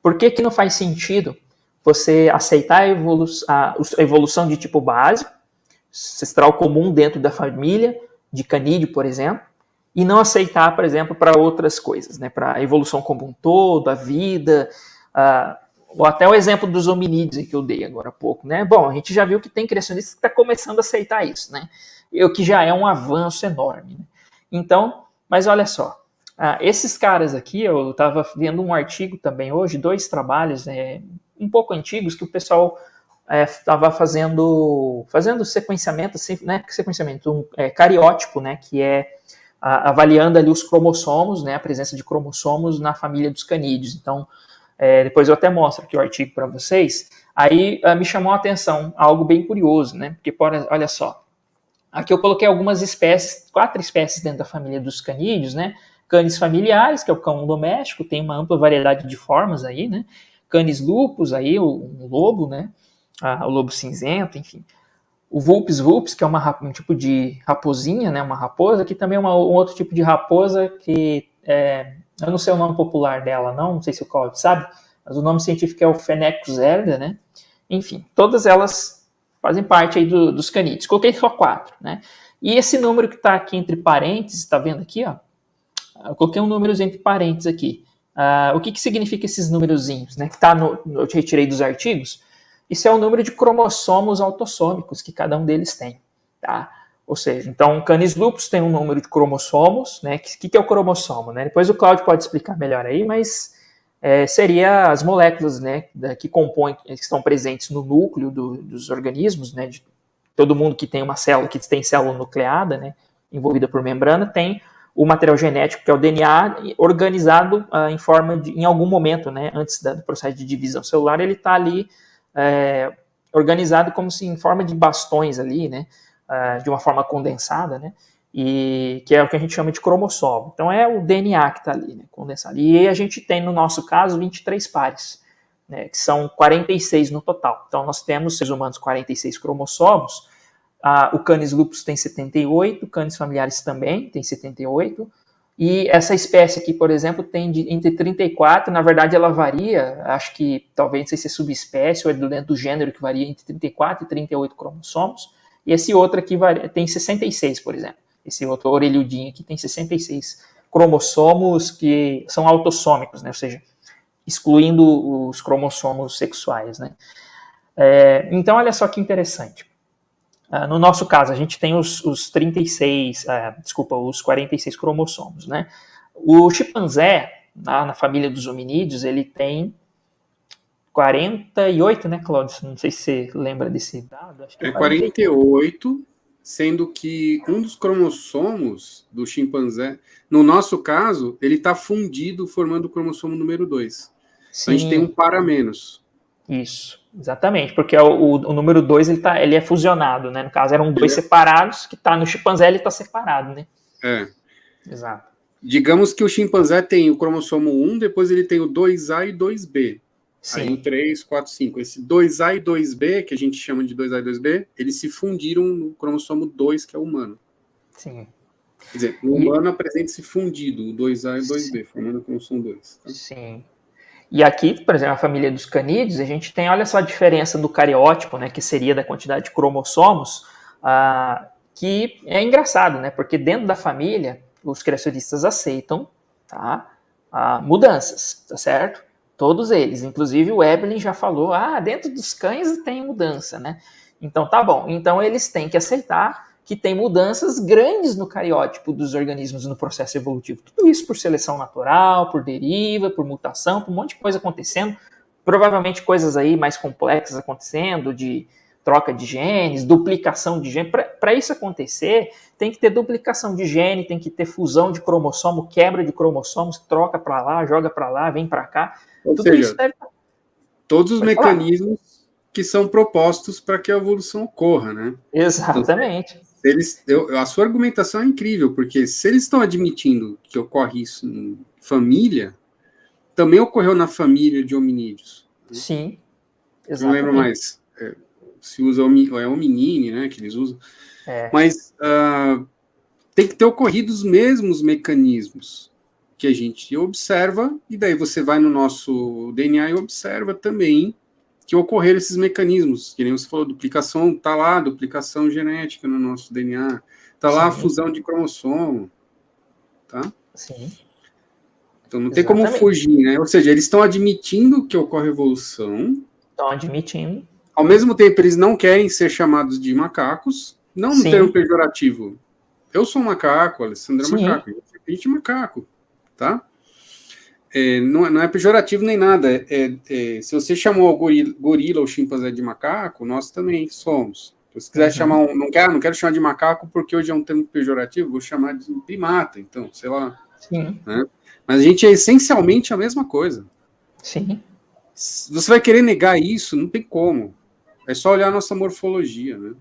Por que que não faz sentido você aceitar a evolução de tipo básico, ancestral comum dentro da família, de canídeo, por exemplo, e não aceitar, por exemplo, para outras coisas, né? Para a evolução como um todo, a vida, ou até o exemplo dos hominídeos que eu dei agora há pouco, né? Bom, a gente já viu que tem criacionistas que está começando a aceitar isso, né? O que já é um avanço enorme. Né? Então, mas olha só, esses caras aqui, eu estava vendo um artigo também hoje, 2 trabalhos um pouco antigos que o pessoal estava fazendo sequenciamento, assim, né? Sequenciamento cariótipo, né? Que é avaliando ali os cromossomos, né? A presença de cromossomos na família dos canídeos. Então, depois eu até mostro aqui o artigo para vocês. Aí me chamou a atenção algo bem curioso, né? Porque, olha só, aqui eu coloquei algumas espécies, 4 espécies dentro da família dos canídeos, né? Canis familiares, que é o cão doméstico, tem uma ampla variedade de formas aí, né? Canis lupus, aí, um lobo, né? O lobo cinzento, enfim. O Vulpes vulpes, que é um tipo de raposinha, né? Uma raposa, que também é um outro tipo de raposa que eu não sei o nome popular dela, não sei se o Cláudio sabe, mas o nome científico é o Phenecus erga, né? Enfim, todas elas fazem parte aí dos canídeos. Coloquei só 4, né? E esse número que está aqui entre parênteses, está vendo aqui, ó? Eu coloquei um número entre parênteses aqui. O que significa esses númerozinhos, né? Que eu te retirei dos artigos. Isso é o número de cromossomos autossômicos que cada um deles tem, tá? Ou seja, então, Canis lupus tem um número de cromossomos, né? O que é o cromossomo, né? Depois o Cláudio pode explicar melhor aí, mas seria as moléculas, né? Que compõem, que estão presentes no núcleo dos organismos, né? De todo mundo que tem uma célula, que tem célula nucleada, né? Envolvida por membrana, tem o material genético, que é o DNA, organizado em algum momento, né? Antes do processo de divisão celular, ele está ali organizado como se em forma de bastões ali, né? De uma forma condensada, né? E que é o que a gente chama de cromossomo. Então é o DNA que está ali, né? Condensado. E a gente tem, no nosso caso, 23 pares, né? Que são 46 no total. Então nós temos, seres humanos, 46 cromossomos. O Canis lupus tem 78, Canis familiares também tem 78. E essa espécie aqui, por exemplo, tem entre 34, na verdade ela varia, acho que talvez não sei se é subespécie ou é dentro do gênero que varia entre 34 e 38 cromossomos. E esse outro aqui tem 66, por exemplo. Esse outro orelhudinho aqui tem 66 cromossomos que são autossômicos, né? Ou seja, excluindo os cromossomos sexuais, né? Então, olha só que interessante. No nosso caso, a gente tem os 46 cromossomos, né? O chimpanzé, na família dos hominídeos, ele tem 48, né, Cláudio? Não sei se você lembra desse dado. Acho que é 48, sendo que um dos cromossomos do chimpanzé, no nosso caso, ele está fundido formando o cromossomo número 2. Então a gente tem um par a menos. Isso, exatamente, porque o número 2 ele é fusionado, né? No caso, eram 2 separados, que tá no chimpanzé ele está separado, né? Exato. Digamos que o chimpanzé tem o cromossomo 1, depois ele tem o 2A e 2B. Sim. Aí o 3, 4, 5. Esse 2A e 2B, que a gente chama de 2A e 2B, eles se fundiram no cromossomo 2, que é o humano. Sim. Quer dizer, no humano apresenta-se fundido, o 2A e o 2B, formando o cromossomo 2. Tá? Sim. E aqui, por exemplo, a família dos canídeos, a gente tem, olha só a diferença do cariótipo, né, que seria da quantidade de cromossomos, que é engraçado, né, porque dentro da família, os criacionistas aceitam, tá, mudanças, tá certo? Todos eles, inclusive o Evelyn já falou, dentro dos cães tem mudança, né? Então tá bom, então eles têm que aceitar que tem mudanças grandes no cariótipo dos organismos no processo evolutivo. Tudo isso por seleção natural, por deriva, por mutação, por um monte de coisa acontecendo. Provavelmente coisas aí mais complexas acontecendo, de troca de genes, duplicação de gene. Para isso acontecer, tem que ter duplicação de gene, tem que ter fusão de cromossomo, quebra de cromossomos, troca para lá, joga para lá, vem para cá. Ou Tudo seja, isso deve... todos os mecanismos que são propostos para que a evolução ocorra, né? Exatamente. Então, a sua argumentação é incrível, porque se eles estão admitindo que ocorre isso em família, também ocorreu na família de hominídeos. Né? Sim, exatamente. Não lembro mais, se usa hominine, né, que eles usam. Mas tem que ter ocorrido os mesmos mecanismos que a gente observa, e daí você vai no nosso DNA e observa também que ocorreram esses mecanismos, que nem você falou, duplicação, tá lá, duplicação genética no nosso DNA, tá lá a fusão de cromossomo, tá? Sim. Então não tem como fugir, né? Ou seja, eles estão admitindo que ocorre evolução. Estão admitindo. Ao mesmo tempo, eles não querem ser chamados de macacos, não no termo pejorativo. Eu sou um macaco, a Alessandra é macaco, a gente é macaco, tá? Não é pejorativo nem nada. Se você chamou o gorila ou chimpanzé de macaco, nós também somos. Se você quiser chamar não quero chamar de macaco porque hoje é um termo pejorativo, vou chamar de primata, então, sei lá. Sim. Né? Mas a gente é essencialmente a mesma coisa. Sim. Você vai querer negar isso? Não tem como. É só olhar a nossa morfologia, né?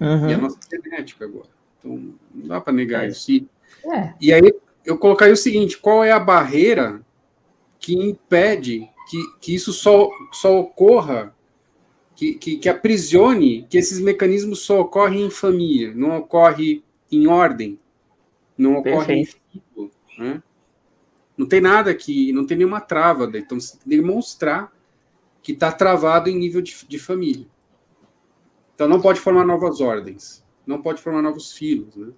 E a nossa genética agora. Então, não dá para negar isso. E aí, eu colocaria o seguinte, qual é a barreira que impede que isso só ocorra, que aprisione, que esses mecanismos só ocorrem em família, não ocorre em ordem, não ocorre em ciclo, né? Não tem nada aqui, não tem nenhuma trava, então você tem que demonstrar que está travado em nível de família. Então não pode formar novas ordens, não pode formar novos filos, né?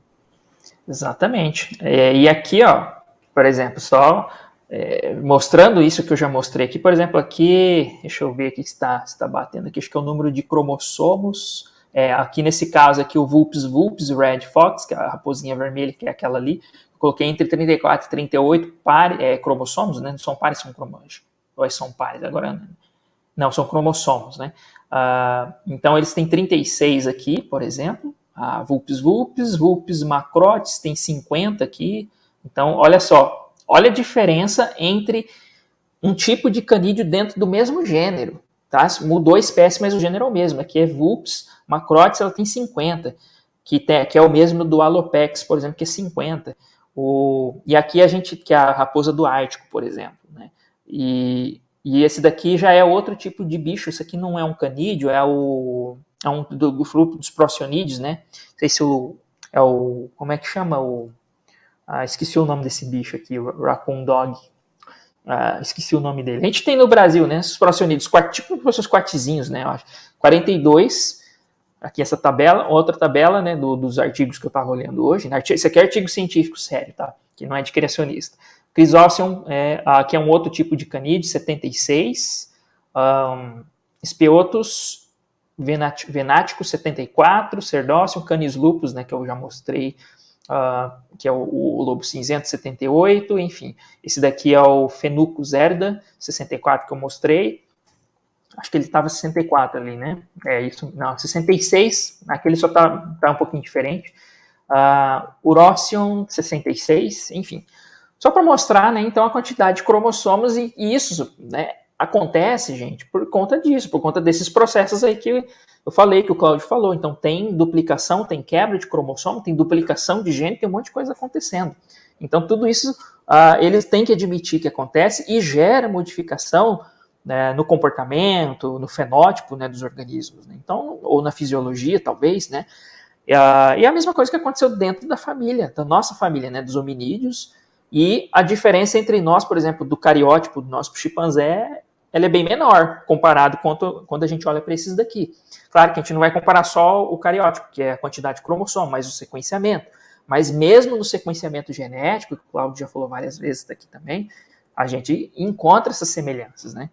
Exatamente. E aqui, ó, por exemplo, só mostrando isso que eu já mostrei aqui, por exemplo, aqui, deixa eu ver aqui que está batendo aqui, acho que é o número de cromossomos. Aqui nesse caso aqui, o Vulpes Red Fox, que é a raposinha vermelha, que é aquela ali, coloquei entre 34 e 38 cromossomos, né? Não são pares, são cromos. Ou são pares, agora não, são cromossomos, né? Então eles têm 36 aqui, por exemplo. Vulpes macrotes tem 50 aqui. Então, olha só, olha a diferença entre um tipo de canídeo dentro do mesmo gênero. Tá? Mudou a espécie, mas o gênero é o mesmo. Aqui é Vulpes macrotes, ela tem 50, que é o mesmo do Alopex, por exemplo, que é 50. E aqui que é a raposa do Ártico, por exemplo. Né? E esse daqui já é outro tipo de bicho. Isso aqui não é um canídeo, é um do grupo dos procionídeos, né? Não sei se como é que chama esqueci o nome desse bicho aqui, o Raccoon Dog. Esqueci o nome dele. A gente tem no Brasil, né? Os procionídeos, tipo os seus quartizinhos, né? Eu acho. 42, aqui essa tabela, outra tabela, né? dos artigos que eu estava olhando hoje. Né? Isso aqui é artigo científico sério, tá? Que não é de criacionista. Crisóceon, que é um outro tipo de canídeo, 76. Espeotus venático, 74. Cerdóceum, Canis lupus, né, que eu já mostrei, que é o lobo cinzento, 78. Enfim, esse daqui é o Fenucus herda, 64, que eu mostrei. Acho que ele estava 64 ali, né? Isso, não, 66. Aquele só tá um pouquinho diferente. Urocion, 66. Enfim, só para mostrar, né, então, a quantidade de cromossomos, e isso, né, acontece, gente, por conta disso, por conta desses processos aí que eu falei, que o Cláudio falou. Então, tem duplicação, tem quebra de cromossomo, tem duplicação de gene, tem um monte de coisa acontecendo. Então, tudo isso eles têm que admitir que acontece e gera modificação, né, no comportamento, no fenótipo, né, dos organismos. Né? Então, ou na fisiologia, talvez, né? E a mesma coisa que aconteceu dentro da família, da nossa família, né, dos hominídeos. E a diferença entre nós, por exemplo, do cariótipo do nosso chimpanzé, ela é bem menor comparado quando a gente olha para esses daqui. Claro que a gente não vai comparar só o cariótipo, que é a quantidade de cromossomo, mas o sequenciamento. Mas mesmo no sequenciamento genético, que o Cláudio já falou várias vezes daqui também, a gente encontra essas semelhanças, né?